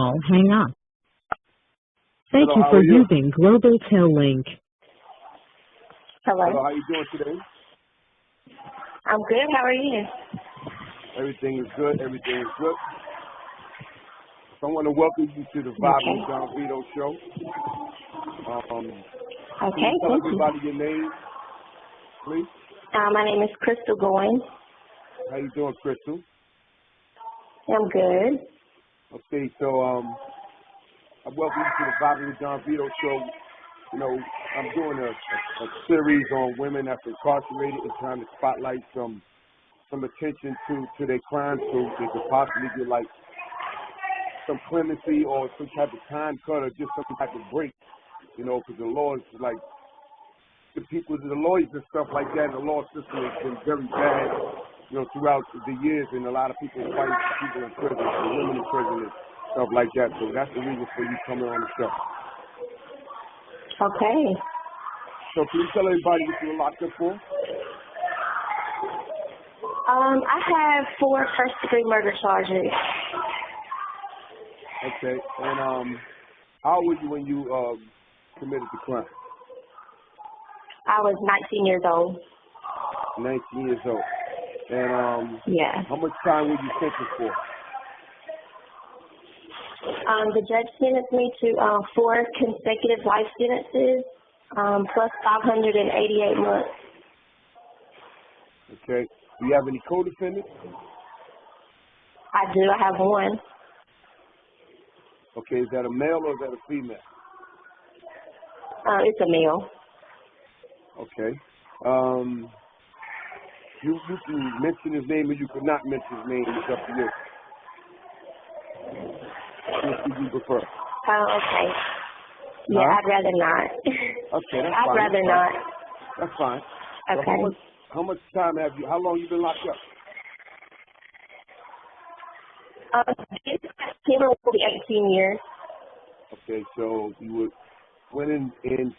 call hang up. Thank Hello, you how for are you? using Global Tel Link. Hello. Hello, how you doing today? I'm good. How are you? Everything is good. Everything is good. So I want to welcome you to the Vibe with John Vito show. Can Okay, you tell thank you. everybody your name, please? My name is Crystal Goins. How you doing, Crystal? I'm good. Okay, so I welcome you to the Vibe with John Vito show. You know, I'm doing a series on women that's incarcerated and trying to spotlight some attention to their crimes so they could possibly get like some clemency or some type of time cut or just some type of break. You know, because the law is like the lawyers and stuff like that. The law system has been very bad, you know, throughout the years, and a lot of people fight for people in prison, for women in prison, and stuff like that. So that's the reason for you coming on the show. Okay. So can you tell everybody what you were locked up for? I have 4 first-degree murder charges. Okay, and how old were you when you committed the crime? I was 19 years old. 19 years old. And Yeah. how much time were you sentenced for? The judge sentenced me to 4 consecutive life sentences, plus 588 months. Okay. Do you have any co-defendants? I do. I have 1. Okay, is that a male or is that a female? It's a male. Okay. You can mention his name or you could not mention his name. It's up to you. Which do you prefer? Okay. Yeah, Huh? I'd rather not. Okay, that's I'd fine. rather not. That's fine. Okay. So how much time how long you been locked up? September will be 18 years. Okay, so you went in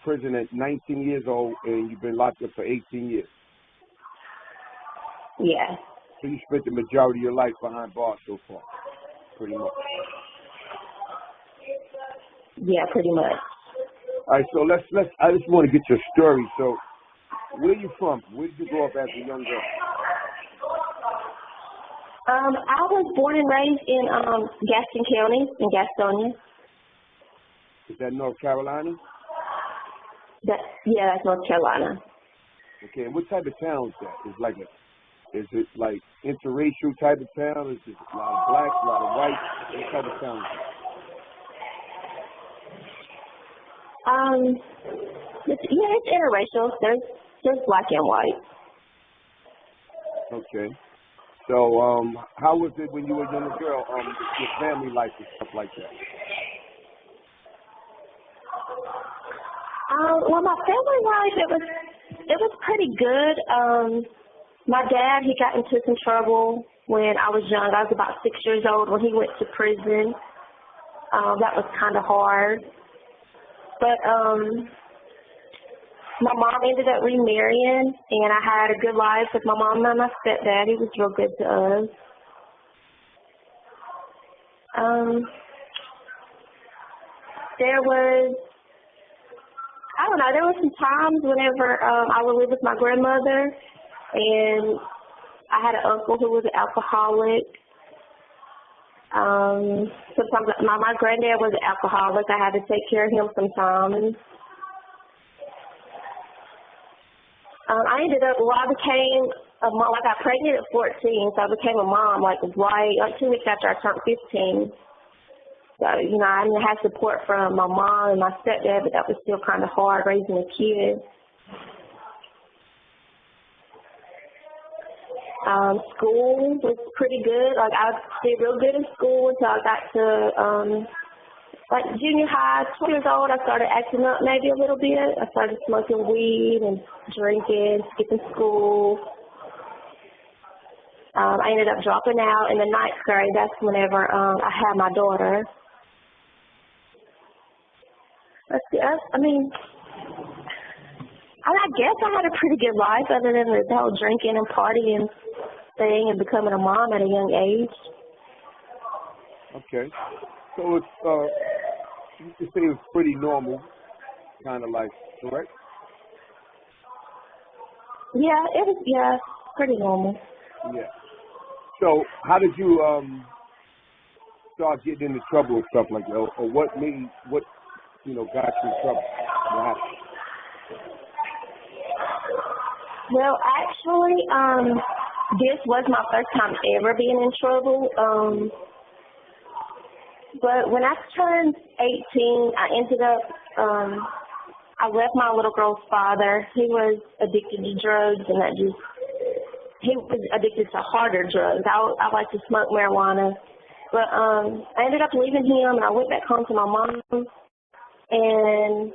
prison at 19 years old and you've been locked up for 18 years. Yeah. So you spent the majority of your life behind bars so far, pretty much. Yeah, pretty much. All right, so I just want to get your story. So where are you from? Where did you grow up as a young girl? I was born and raised in Gaston County, in Gastonia. Is that North Carolina? Yeah, that's North Carolina. Okay, and what type of town is that? Is it like interracial type of town? Is it a lot of blacks, a lot of whites? What type of town is it? It's interracial. There's black and white. Okay. So, how was it when you were a young girl, your family life and stuff like that? Well, my family life, it was pretty good. My dad, he got into some trouble when I was young. I was about 6 years old when he went to prison. That was kind of hard. But my mom ended up remarrying, and I had a good life with my mom and my stepdad. He was real good to us. There was some times whenever I would live with my grandmother, and I had an uncle who was an alcoholic. Sometimes my granddad was an alcoholic. I had to take care of him sometimes. I ended up, I became a mom. I got pregnant at 14, so I became a mom like 2 weeks after I turned 15. So, I had support from my mom and my stepdad, but that was still kind of hard raising a kid. School was pretty good. Like, I did real good in school until I got to junior high. 20 years old, I started acting up maybe a little bit. I started smoking weed and drinking, skipping school. I ended up dropping out in the 9th grade. That's whenever I had my daughter. I guess I had a pretty good life other than the whole drinking and partying thing and becoming a mom at a young age. Okay. So it's you could say it's pretty normal kind of life, correct? Yeah, it was, yeah, pretty normal. Yeah. So how did you start getting into trouble and stuff like that, or what got you in trouble? What happened? Well, actually, this was my first time ever being in trouble. But when I turned 18, I ended up, I left my little girl's father. He was addicted to drugs, and he was addicted to harder drugs. I like to smoke marijuana. But I ended up leaving him, and I went back home to my mom, and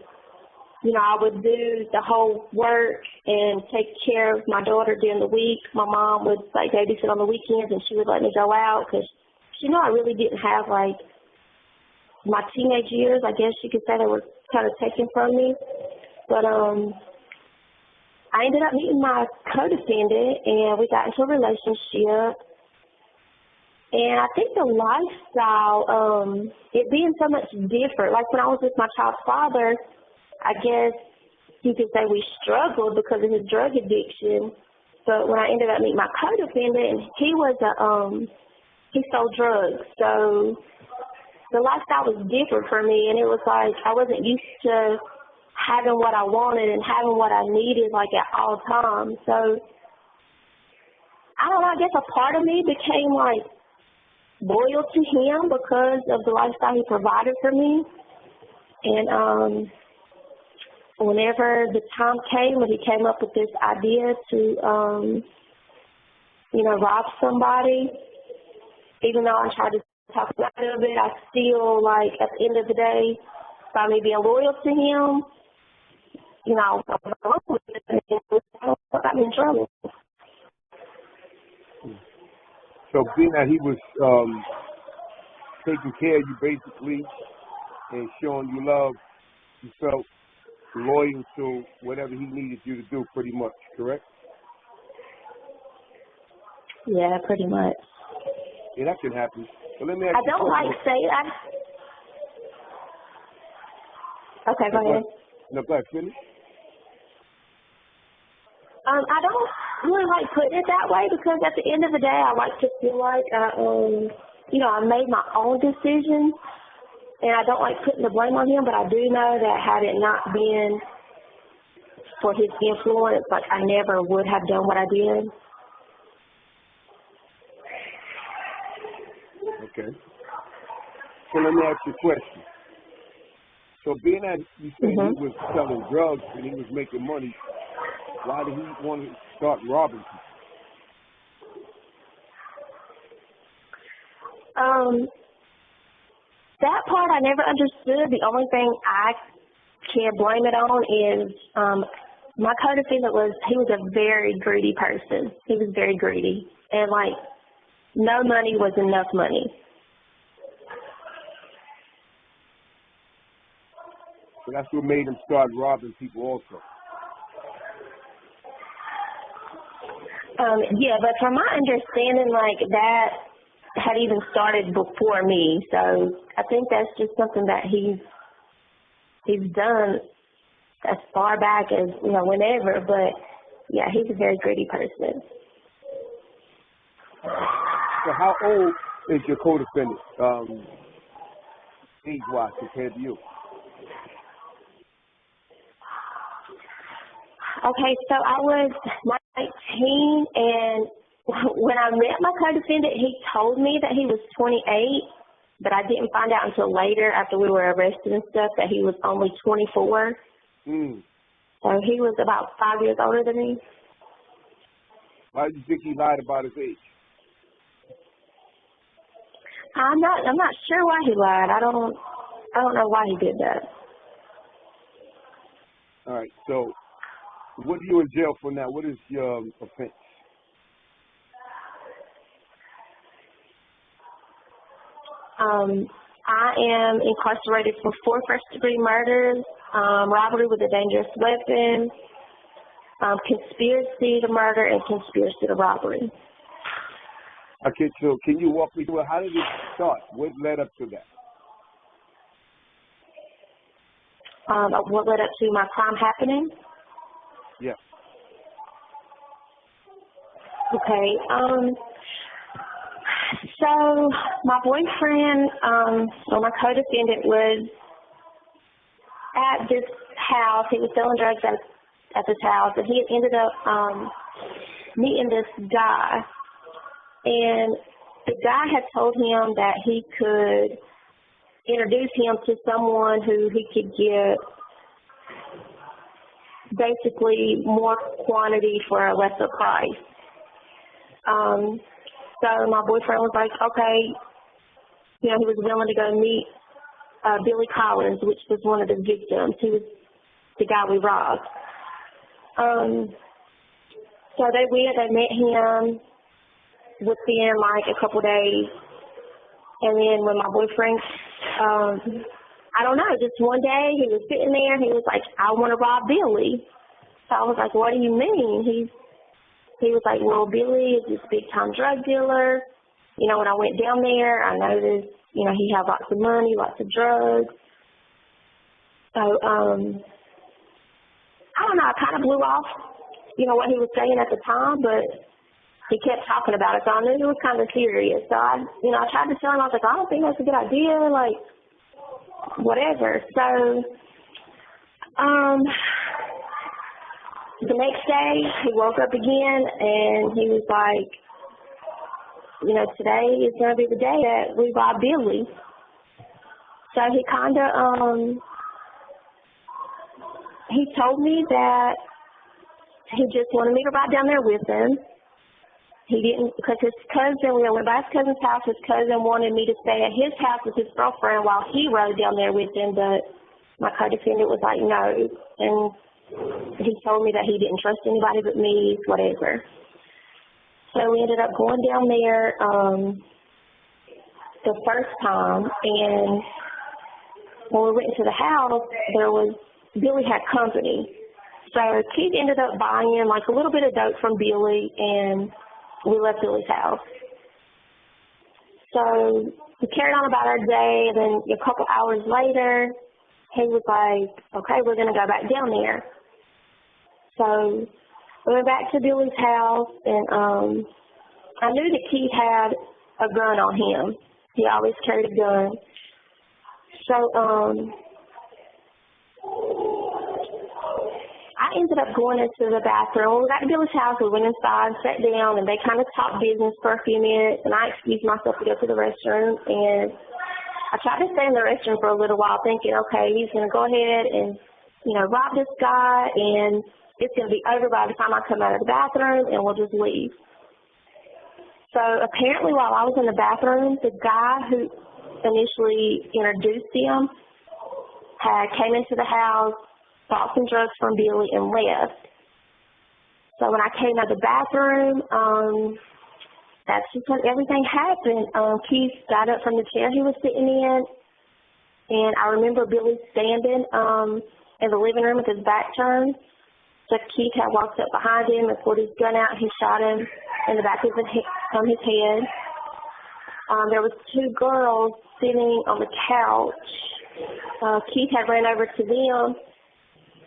I would do the whole work and take care of my daughter during the week. My mom would babysit on the weekends, and she would let me go out because she knew I really didn't have my teenage years. I guess you could say they were kind of taken from me. But I ended up meeting my co-defendant, and we got into a relationship. And I think the lifestyle, it being so much different, like when I was with my child's father, I guess you could say we struggled because of his drug addiction. But when I ended up meeting my co-defendant, he sold drugs. So the lifestyle was different for me, and it was like I wasn't used to having what I wanted and having what I needed at all times. So I don't know, I guess a part of me became loyal to him because of the lifestyle he provided for me. And whenever the time came when he came up with this idea to, rob somebody, even though I tried to talk about it a bit, I still, at the end of the day, by me being loyal to him, I got me in trouble. So being that he was taking care of you basically and showing you love, you felt loyal to whatever he needed you to do pretty much, correct? Yeah, pretty much. Yeah, that can happen. But let me ask I don't Okay, go ahead. No, go ahead, finish. I don't really like putting it that way because at the end of the day, I like to feel like I made my own decisions, and I don't like putting the blame on him. But I do know that had it not been for his influence, I never would have done what I did. Okay. So let me ask you a question. So being that you said he was selling drugs and he was making money, why did he want to start robbing people? That part I never understood. The only thing I can blame it on is my co-defendant was a very greedy person. He was very greedy. And no money was enough money. So that's what made him start robbing people also. Yeah, but from my understanding, that had even started before me. So I think that's just something that he's done as far back as, whenever. But, yeah, he's a very greedy person. So how old is your co-defendant, age-wise, compared to you? Okay, so I was 19, and when I met my co-defendant, he told me that he was 28, but I didn't find out until later after we were arrested and stuff that he was only 24. So he was about 5 years older than me. Why do you think he lied about his age? I'm not sure why he lied. I don't know why he did that. All right, so what are you in jail for now? What is your offense? I am incarcerated for 4 first-degree murders, robbery with a dangerous weapon, conspiracy to murder, and conspiracy to robbery. Okay, so can you walk me through it? How did it start? What led up to that? of what led up to my crime happening. Yeah. Okay. So my boyfriend, or my co-defendant, was at this house. He was selling drugs at this house, and he had ended up meeting this guy. And the guy had told him that he could introduce him to someone who he could get basically more quantity for a lesser price. So my boyfriend was like, okay, you know, he was willing to go meet Billy Collins, which was one of the victims. He was the guy we robbed. So they met him within like a couple days. And then when my boyfriend, I don't know, just one day he was sitting there, he was like, I want to rob Billy. So I was like, what do you mean? He was like, well, Billy is this big-time drug dealer. You know, when I went down there, I noticed, you know, he had lots of money, lots of drugs. So, I don't know, I kind of blew off, you know, what he was saying at the time, but he kept talking about it, so I knew he was kind of serious. So I tried to tell him, I was like, I don't think that's a good idea, like, whatever. So, the next day, he woke up again, and he was like, you know, today is going to be the day that we rob Billy. So he kind of, he told me that he just wanted me to ride down there with him. He didn't, because his cousin, we went by his cousin's house, his cousin wanted me to stay at his house with his girlfriend while he rode down there with him, but my co-defendant was like, no. And he told me that he didn't trust anybody but me, whatever. So we ended up going down there the first time, and when we went into the house, Billy had company. So Keith ended up buying like a little bit of dope from Billy, and we left Billy's house. So we carried on about our day, and then a couple hours later, he was like, okay, we're going to go back down there. So we went back to Billy's house, and I knew that Keith had a gun on him. He always carried a gun. So I ended up going into the bathroom. When we got to Billy's house, we went inside and sat down, and they kind of talked business for a few minutes, and I excused myself to go to the restroom, and I tried to stay in the restroom for a little while thinking, okay, he's going to go ahead and, you know, rob this guy, and it's going to be over by the time I come out of the bathroom, and we'll just leave. So apparently while I was in the bathroom, the guy who initially introduced him came into the house, bought some drugs from Billy, and left. So when I came out of the bathroom, that's just when everything happened. Keith got up from the chair he was sitting in, and I remember Billy standing in the living room with his back turned. So Keith had walked up behind him and pulled his gun out. He shot him in the back of his head. There was two girls sitting on the couch. Keith had ran over to them.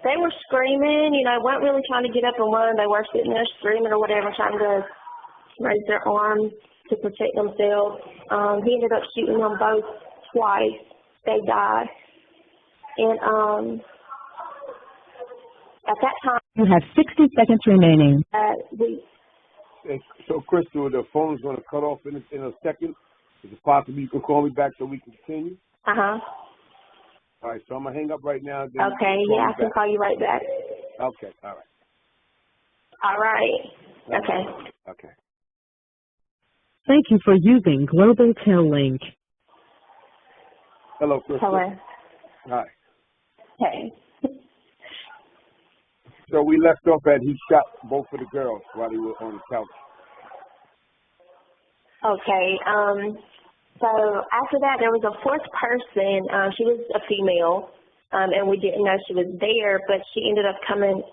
They were screaming, you know, weren't really trying to get up and run. They were sitting there screaming or whatever, trying to raise their arms to protect themselves. He ended up shooting them both twice. They died. And at that time, You have 60 seconds remaining. So, Crystal, the phone's going to cut off in a second. Is it possible you can call me back so we can continue? Uh-huh. All right, so I'm going to hang up right now. Then Okay, yeah, I can call you right back. Okay, all right. All right. Okay. Okay. Thank you for using Global Tel Link. Hello, Crystal. Hello. Hi. Hey. So we left off at he shot both of the girls while they were on the couch. Okay. So after that, there was a fourth person. She was a female, and we didn't know she was there, but she ended up coming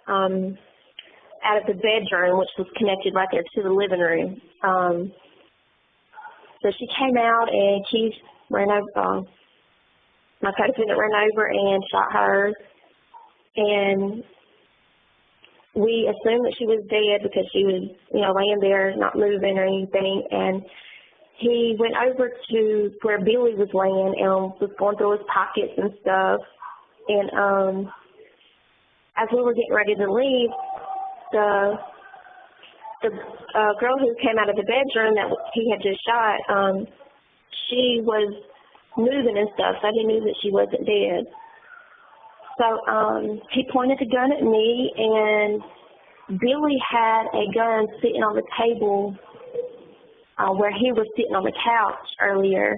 out of the bedroom, which was connected right there to the living room. So she came out, and Keith ran over. my co-defendant ran over and shot her, and we assumed that she was dead because she was, laying there not moving or anything, and he went over to where Billy was laying and was going through his pockets and stuff, and as we were getting ready to leave, the girl who came out of the bedroom that he had just shot, she was moving and stuff, so he knew that she wasn't dead. So he pointed the gun at me, and Billy had a gun sitting on the table where he was sitting on the couch earlier.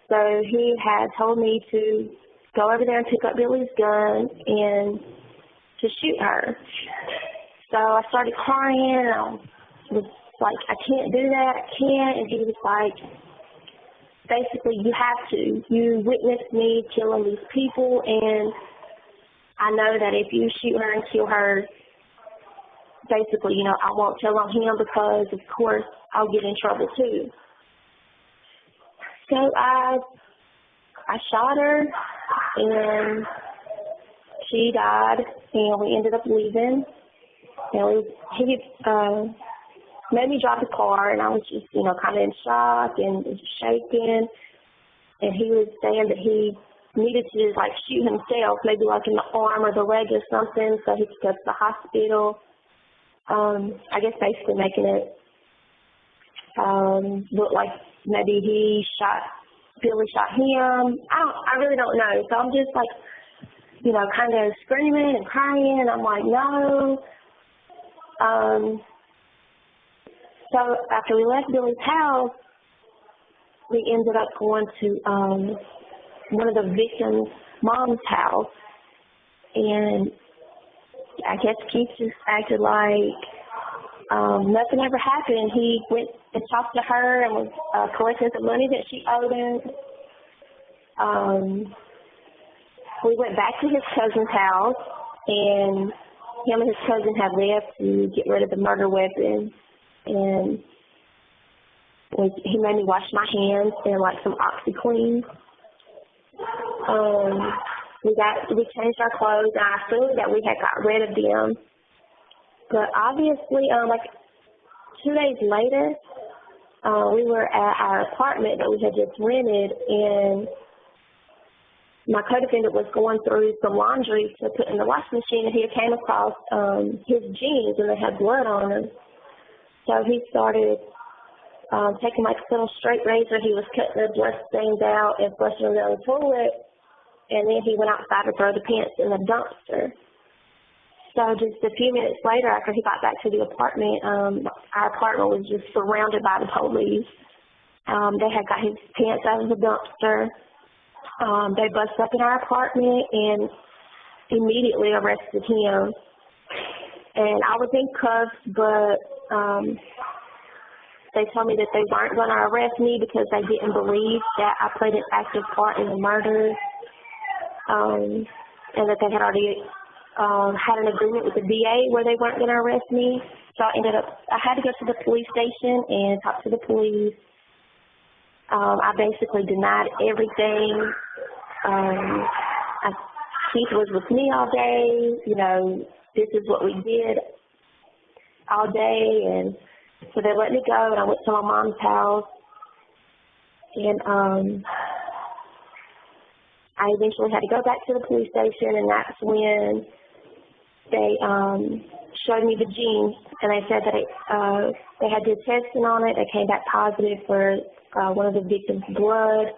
So he had told me to go over there and pick up Billy's gun and to shoot her. So I started crying, and I was like, I can't do that, I can't. And he was like, basically, you have to. You witnessed me killing these people, and I know that if you shoot her and kill her, basically, I won't tell on him because, of course, I'll get in trouble too. So I shot her, and she died, and we ended up leaving. And he made me drive the car, and I was just, kind of in shock and just shaking. And he was saying that he needed to, shoot himself, maybe, in the arm or the leg or something, so he could go to the hospital. I guess basically making it look like maybe Billy shot him. I really don't know. So I'm just, kind of screaming and crying, and I'm like, no. So after we left Billy's house, we ended up going to one of the victim's mom's house, and I guess Keith just acted like nothing ever happened. He went and talked to her and was collecting some money that she owed him. We went back to his cousin's house, and him and his cousin had left to get rid of the murder weapon, and he made me wash my hands in some OxyClean. We changed our clothes, and I assumed that we had got rid of them. But obviously, 2 days later, we were at our apartment that we had just rented, and my co-defendant was going through some laundry to put in the washing machine, and he came across his jeans, and they had blood on them. So he started taking a little straight razor. He was cutting the blood stains out and flushing them down the toilet, and then he went outside to throw the pants in the dumpster. So just a few minutes later, after he got back to the apartment, our apartment was just surrounded by the police. They had got his pants out of the dumpster. They busted up in our apartment and immediately arrested him. And I was in cuffs, but they told me that they weren't going to arrest me because they didn't believe that I played an active part in the murder, and that they had already had an agreement with the DA where they weren't going to arrest me. So I had to go to the police station and talk to the police. I basically denied everything. Keith was with me all day. This is what we did all day, and so they let me go, and I went to my mom's house, and I eventually had to go back to the police station, and that's when they showed me the jeans, and they said that they had did testing on it. They came back positive for one of the victims' blood.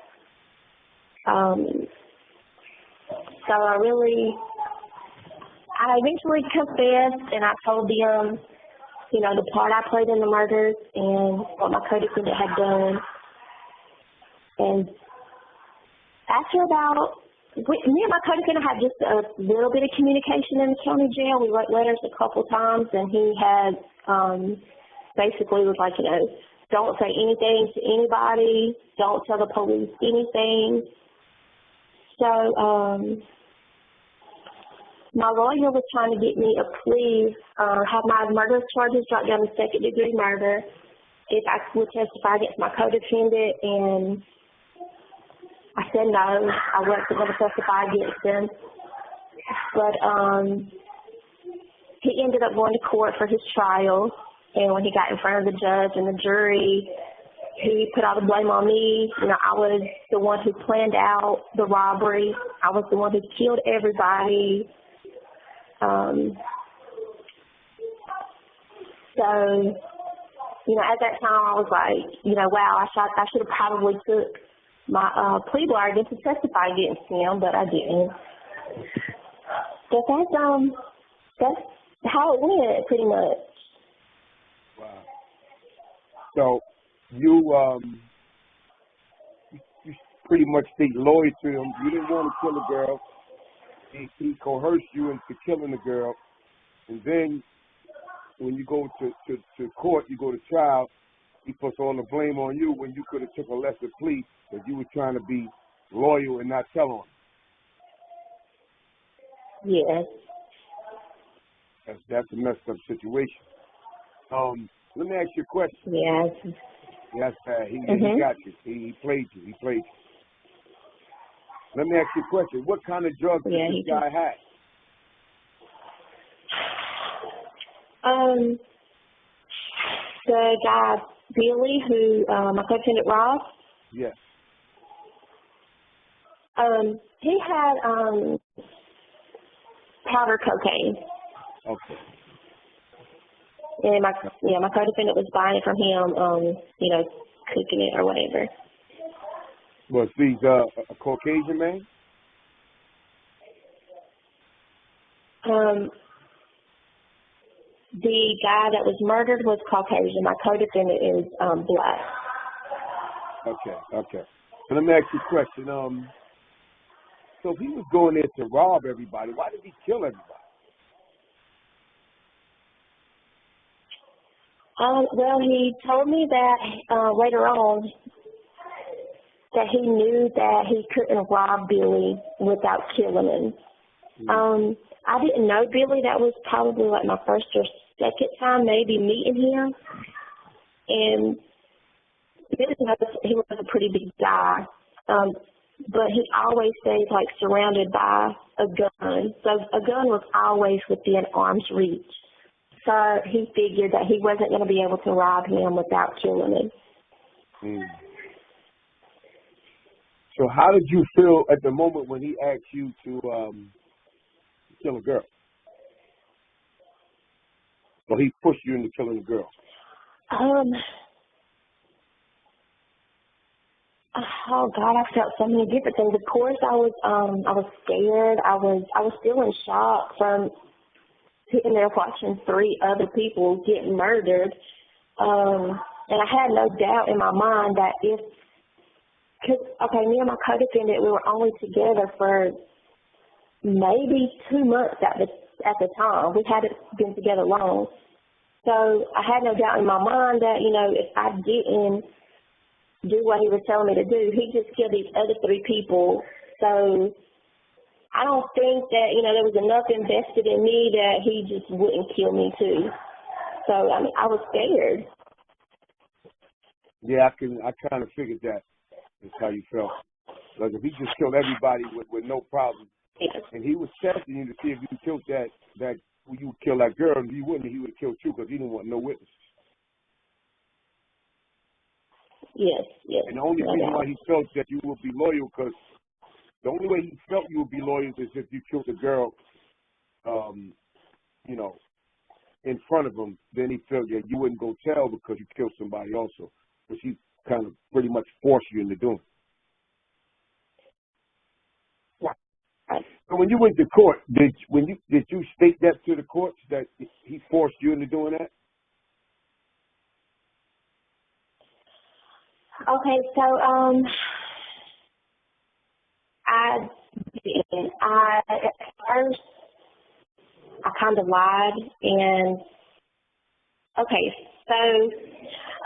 So I eventually confessed, and I told them, the part I played in the murders and what my co-defendant had done. And after me and my co-defendant had just a little bit of communication in the county jail. We wrote letters a couple times, and he had basically was like, don't say anything to anybody, don't tell the police anything. So my lawyer was trying to get me a plea, have my murder charges dropped down to second-degree murder if I would testify against my co-defendant, and I said no, I wasn't going to testify against him. But he ended up going to court for his trial, and when he got in front of the judge and the jury, he put all the blame on me. You know, I was the one who planned out the robbery. I was the one who killed everybody. So, you know, at that time I was like, you know, wow, I should have probably took my plea bargain to testify against him, but I didn't. But that's how it went, pretty much. Wow. So you pretty much stayed loyal to him. You didn't want to kill a girl. He coerced you into killing the girl, and then when you go to court, you go to trial, he puts all the blame on you when you could have took a lesser plea because you were trying to be loyal and not tell on him. Yes. That's a messed up situation. Let me ask you a question. Yes. Yes, he got you. He played you. He played you. Let me ask you a question. What kind of drugs did this guy have? The guy Billy, who my co-defendant Ross. Yes. He had powder cocaine. Okay. And my co-defendant was buying it from him, you know, cooking it or whatever. Was he a Caucasian man? The guy that was murdered was Caucasian. My co-defendant is black. Okay. So let me ask you a question. So if he was going there to rob everybody, why did he kill everybody? Well, he told me that later on that he knew that he couldn't rob Billy without killing him. Mm-hmm. I didn't know Billy. That was probably like my first or second time maybe meeting him. And he was a pretty big guy. But he always stayed like surrounded by a gun. So a gun was always within arm's reach. So he figured that he wasn't going to be able to rob him without killing him. Mm. So how did you feel at the moment when he asked you to kill a girl? Or he pushed you into killing a girl? Oh God, I felt so many different things. Of course, I was scared. I was still in shock from sitting there watching 3 other people get murdered. And I had no doubt in my mind that me and my co-defendant, we were only together for maybe 2 months at the time. We hadn't been together long. So I had no doubt in my mind that, you know, if I didn't do what he was telling me to do, he'd just kill these other 3 people. So I don't think that, you know, there was enough invested in me that he just wouldn't kill me too. So, I mean, I was scared. Yeah, I kind of figured that is how you felt. Like if he just killed everybody with no problem, yes. And he was testing you to see if you killed that you would kill that girl, and if you wouldn't, he would have killed you because he didn't want no witnesses. Yes. And the only reason why he felt that you would be loyal, because the only way he felt you would be loyal is if you killed a girl, you know, in front of him. Then he felt that you wouldn't go tell because you killed somebody also, which he kind of pretty much forced you into doing. Right. So when you went to court, did you state that to the courts that he forced you into doing that? Okay, so I did. At first I kind of lied, and okay, so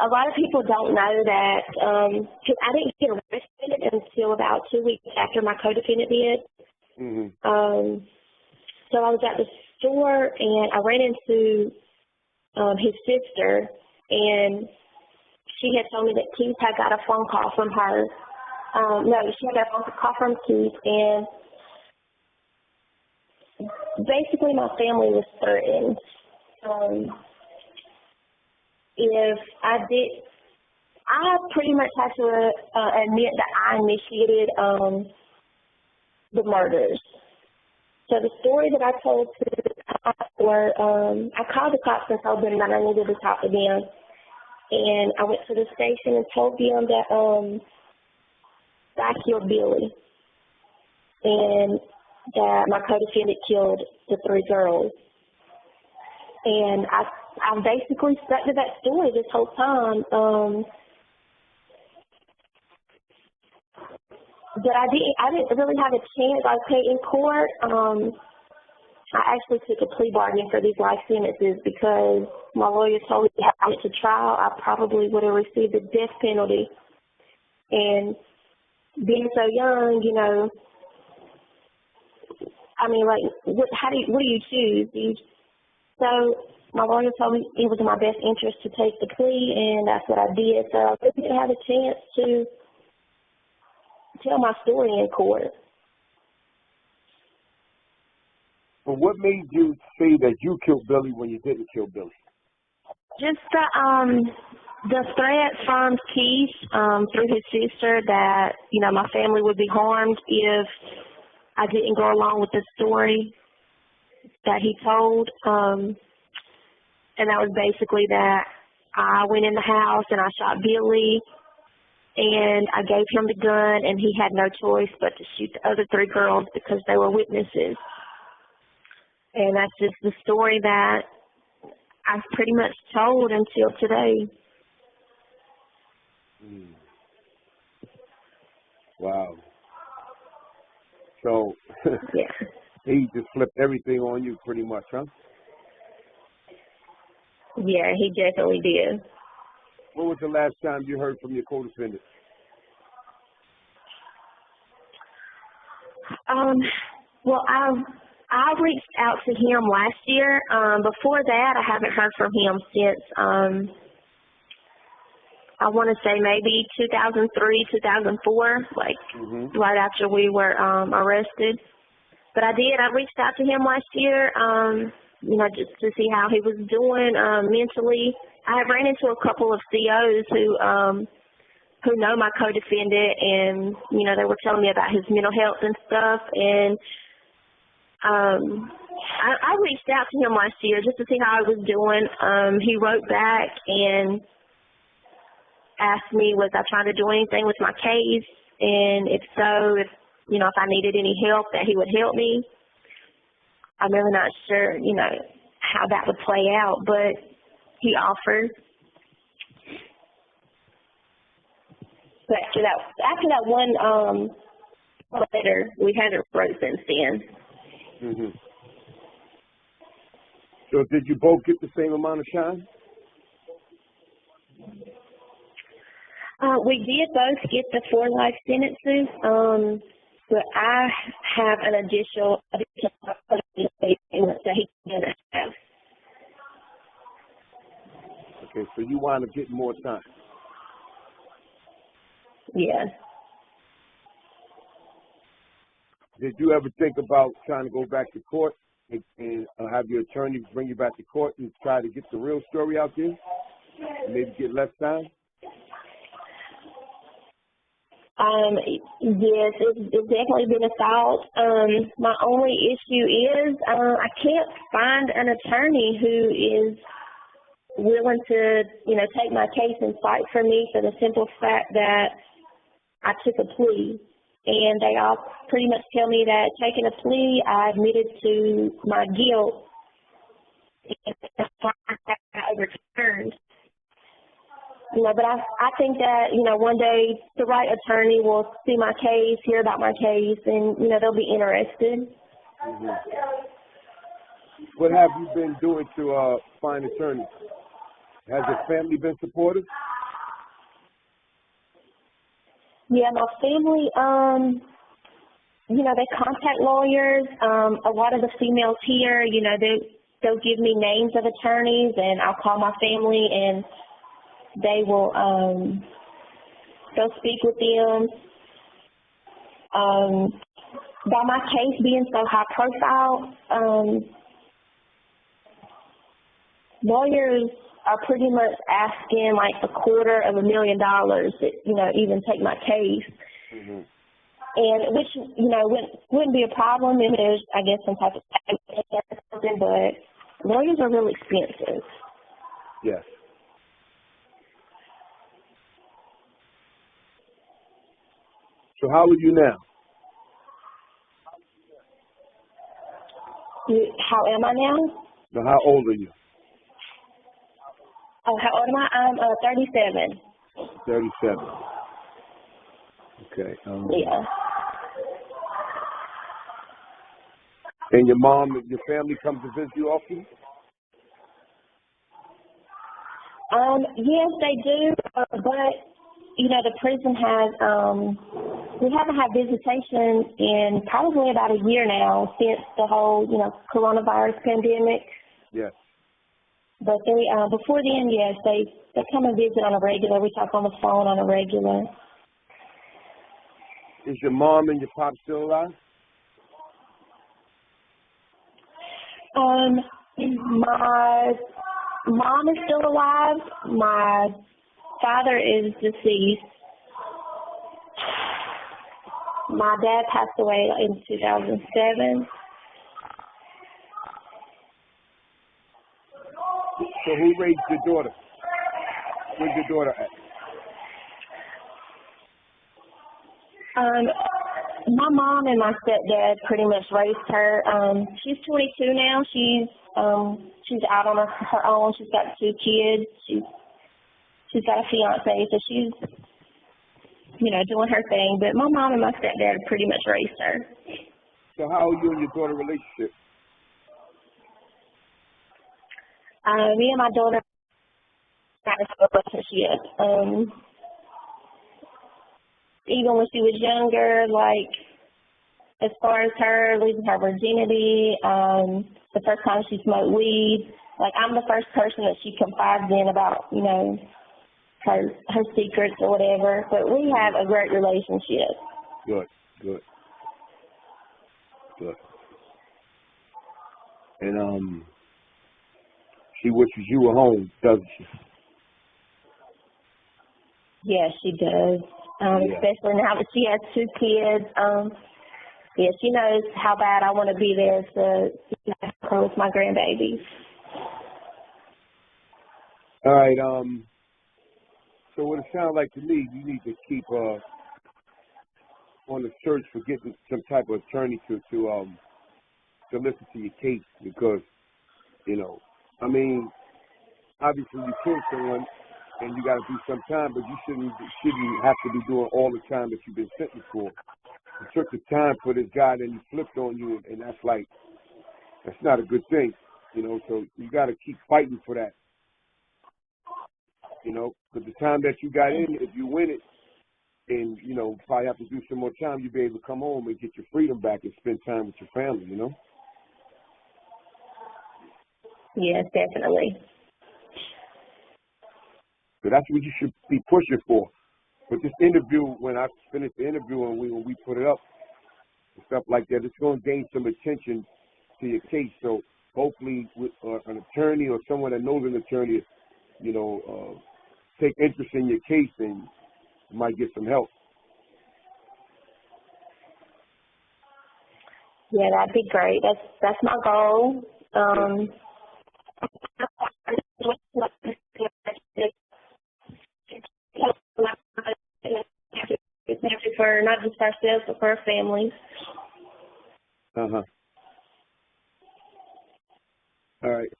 a lot of people don't know that because I didn't get arrested until about 2 weeks after my co-defendant did. Mm-hmm. So I was at the store and I ran into his sister, and she had told me that Keith had got a phone call from her No, she got a phone call from Keith, and basically my family was threatened. If I pretty much have to admit that I initiated the murders. So the story that I told to the cops I called the cops and told them that I needed to talk to them. And I went to the station and told them that I killed Billy and that my co-defendant killed the 3 girls. And I basically stuck to that story this whole time. But I didn't really have a chance. In court, I actually took a plea bargain for these life sentences because my lawyer told me if I went to trial, I probably would have received a death penalty. And being so young, you know, I mean, like, what do you choose? So my lawyer told me it was in my best interest to take the plea, and that's what I did. So I really didn't have a chance to tell my story in court. But what made you say that you killed Billy when you didn't kill Billy? Just the threat from Keith through his sister that, you know, my family would be harmed if I didn't go along with the story that he told. And that was basically that I went in the house and I shot Billy, and I gave him the gun, and he had no choice but to shoot the other 3 girls because they were witnesses. And that's just the story that I've pretty much told until today. Wow. So yeah, he just flipped everything on you pretty much, huh? Yeah, he definitely did. When was the last time you heard from your co-defendant? Well, I reached out to him last year. Before that, I haven't heard from him since, I want to say maybe 2003, 2004, like right after we were arrested. But I reached out to him last year, you know, just to see how he was doing mentally. I have ran into a couple of COs who know my co-defendant, and, you know, they were telling me about his mental health and stuff. And I reached out to him last year just to see how I was doing. He wrote back and asked me, was I trying to do anything with my case? And if so, if I needed any help, that he would help me. I'm really not sure, you know, how that would play out, but he offered. But after that one letter, we haven't wrote since then. So did you both get the same amount of time? We did both get the 4 life sentences, but I have an additional that he didn't have. Okay, so you wind up getting more time. Yeah. Did you ever think about trying to go back to court and have your attorney bring you back to court and try to get the real story out there and maybe get less time? Yes, it's definitely been a thought. My only issue is I can't find an attorney who is willing to, you know, take my case and fight for me for the simple fact that I took a plea. And they all pretty much tell me that taking a plea, I admitted to my guilt, and that's why I overturned. You know, but I think that, you know, one day the right attorney will see my case, hear about my case, and, you know, they'll be interested. What have you been doing to find attorneys? Has your family been supportive? Yeah, my family, you know, they contact lawyers. A lot of the females here, you know, they'll give me names of attorneys, and I'll call my family, and they will, they'll speak with them. By my case being so high profile, lawyers are pretty much asking like $250,000 to, even take my case. Mm-hmm. And which, wouldn't be a problem if there's, I guess, some type of tax or something, but lawyers are really expensive. Yes. So how are you now? How am I now? Now, how old are you? Oh, how old am I? I'm 37. 37. Okay. Yeah. And your mom and your family come to visit you often? Yes, they do, but the prison has, we haven't had visitation in probably about a year now since the whole, coronavirus pandemic. Yes. But they, before then, yes, they come and visit on a regular. We talk on the phone on a regular. Is your mom and your pop still alive? My mom is still alive. My father is deceased. My dad passed away in 2007. So who raised your daughter? Where's your daughter at? My mom and my stepdad pretty much raised her. She's 22 now. She's out on her own. She's got 2 kids. She's got a fiance, so she's doing her thing. But my mom and my stepdad pretty much raised her. So how are you and your daughter relationship? Me and my daughter got a relationship. Even when she was younger, like as far as her losing her virginity, the first time she smoked weed, like I'm the first person that she confides in about, her secrets or whatever. But we have a great relationship. Good. And she wishes you were home, doesn't she? Yes, she does. Especially now that she has 2 kids. Yeah, she knows how bad I want to be there to help her with my grandbabies. All right. So what it sounds like to me, you need to keep on the search for getting some type of attorney to listen to your case, because obviously you killed someone and you got to do some time, but you shouldn't have to be doing all the time that you've been sentenced for. You took the time for this guy, then he flipped on you, and that's not a good thing, so you got to keep fighting for that, because the time that you got in, if you win it, and, probably have to do some more time, you'll be able to come home and get your freedom back and spend time with your family, Yes, definitely. So that's what you should be pushing for. But this interview, when I finish the interview and when we put it up and stuff like that, it's going to gain some attention to your case. So hopefully with an attorney or someone that knows an attorney, take interest in your case, and you might get some help. Yeah, that'd be great. That's my goal. For not just ourselves, but for our families. All right.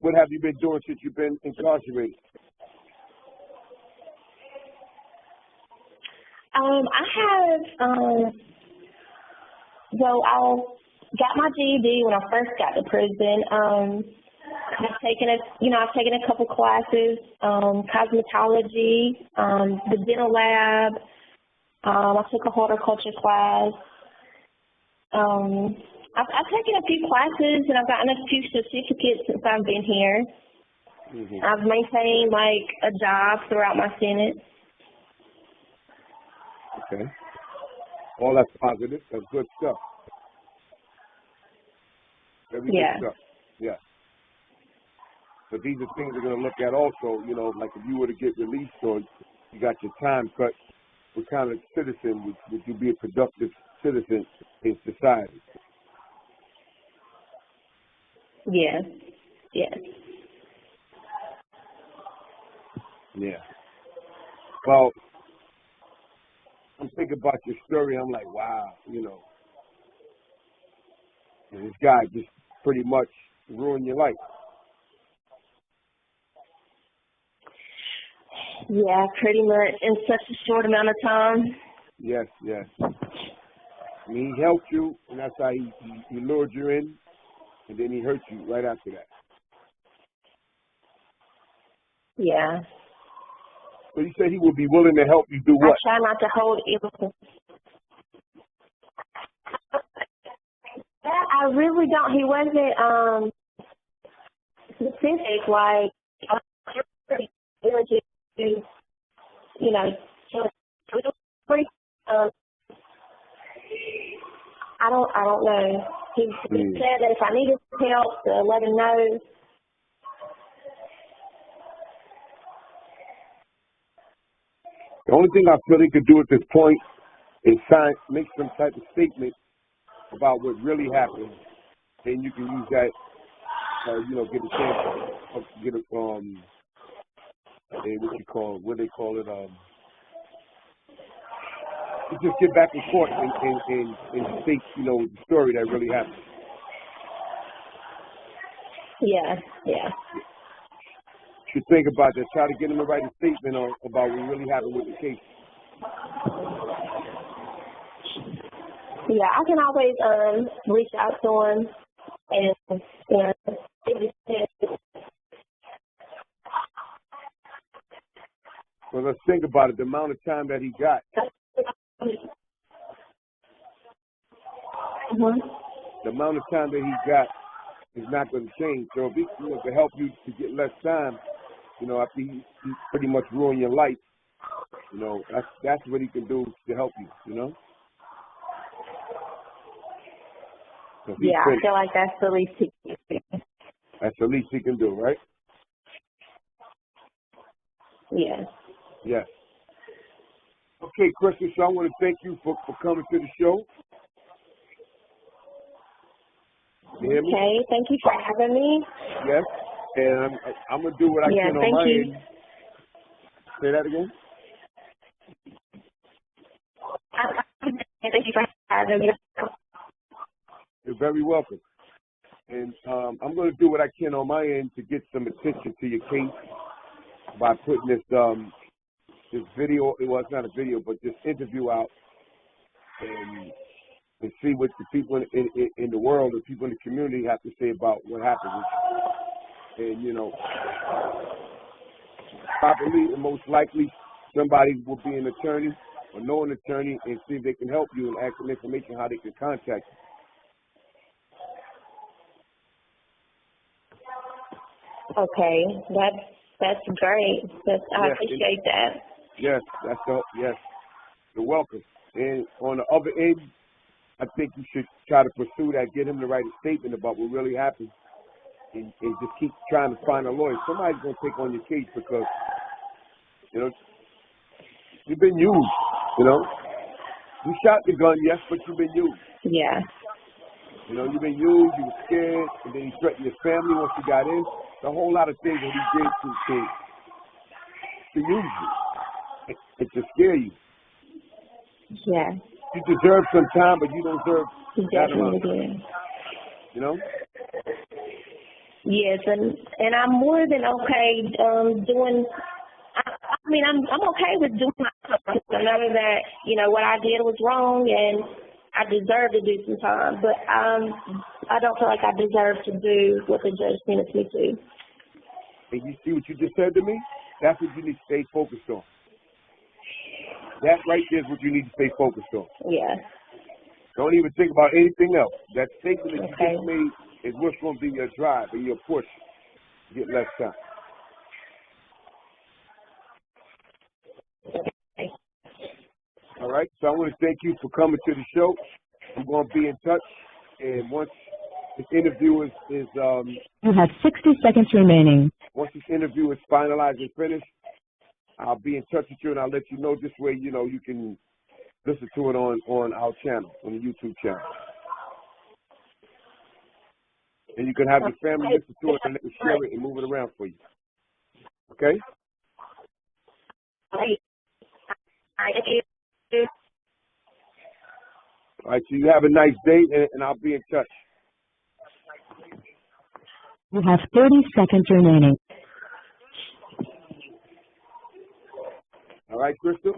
What have you been doing since you've been incarcerated? I have, I got my GED when I first got to prison. I've taken a couple classes, cosmetology, the dental lab. I took a horticulture class. I've taken a few classes and I've gotten a few certificates since I've been here. Mm-hmm. I've maintained a job throughout my sentence. Okay. All that's positive. That's good stuff. Very good stuff. Yeah. But these are things they're going to look at also, you know, like if you were to get released or you got your time cut, what kind of citizen would you be a productive citizen in society? Yes. Yes. Yeah. Well, I'm thinking about your story. I'm like, wow, you know, and this guy just pretty much ruined your life. Yeah, pretty much in such a short amount of time. Yes, yes. I mean, he helped you, and that's how he lured you in, and then he hurt you right after that. Yeah. So you said he would be willing to help you do what? I try not to hold it. I really don't. He wasn't specific, like, you know, I don't know. He said that if I needed help, to let him know. The only thing I feel he could do at this point is make some type of statement about what really happened, and you can use that, you know, get a chance, get a what they call it, just get back in court and state, you know, the story that really happened. Yeah, yeah. You should think about that. Try to get him to write a statement about what really happened with the case. Yeah, I can always reach out to him and Well, let's think about it. The amount of time that he got. The amount of time that he got is not going to change. So if he, you know, to help you to get less time, you know, after he pretty much ruined your life, you know, that's what he can do to help you, you know? So yeah, I feel like that's the least he can do. That's the least he can do, right? Yes. Yes. Okay, Kristen, so I want to thank you for coming to the show. You hear me? Okay, thank you for having me. Yes, and I'm going to do what I can on my end. Say that again? Thank you for having me. You're very welcome. And I'm going to do what I can on my end to get some attention to your case by putting this video, well, it's not a video, but this interview out and see what the people in the world, the people in the community have to say about what happened with you. And, you know, probably and most likely somebody will be an attorney or know an attorney and see if they can help you and ask them information how they can contact you. Okay, that's great. I appreciate that. Yes, yes, you're welcome. And on the other end, I think you should try to pursue that, get him to write a statement about what really happened, and just keep trying to find a lawyer. Somebody's going to take on your case because, you know, you've been used, you know. You shot the gun, yes, but you've been used. Yeah. You know, you've been used, you were scared, and then he threatened your family once you got in. A whole lot of things that he did to use you and to scare you. Yeah. You deserve some time, but you don't deserve that amount. You know? Yes, and I'm more than okay doing. I mean, I'm okay with doing my time. I know that, you know, what I did was wrong and I deserve to do some time, but I don't feel like I deserve to do what the judge sentenced me to. And you see what you just said to me? That's what you need to stay focused on. That right there is what you need to stay focused on. Yeah. Don't even think about anything else. That statement that you just made is what's going to be your drive and your push to get less time. Okay. All right. So I want to thank you for coming to the show. I'm going to be in touch, and once this interview is You have 60 seconds remaining. once this interview is finalized and finished, I'll be in touch with you, and I'll let you know. This way, you know, you can listen to it on our channel, on the YouTube channel. And you can have your family listen to it and they can share it and move it around for you. Okay? All right, so you have a nice day, and I'll be in touch. You have 30 seconds remaining. All right, Crystal?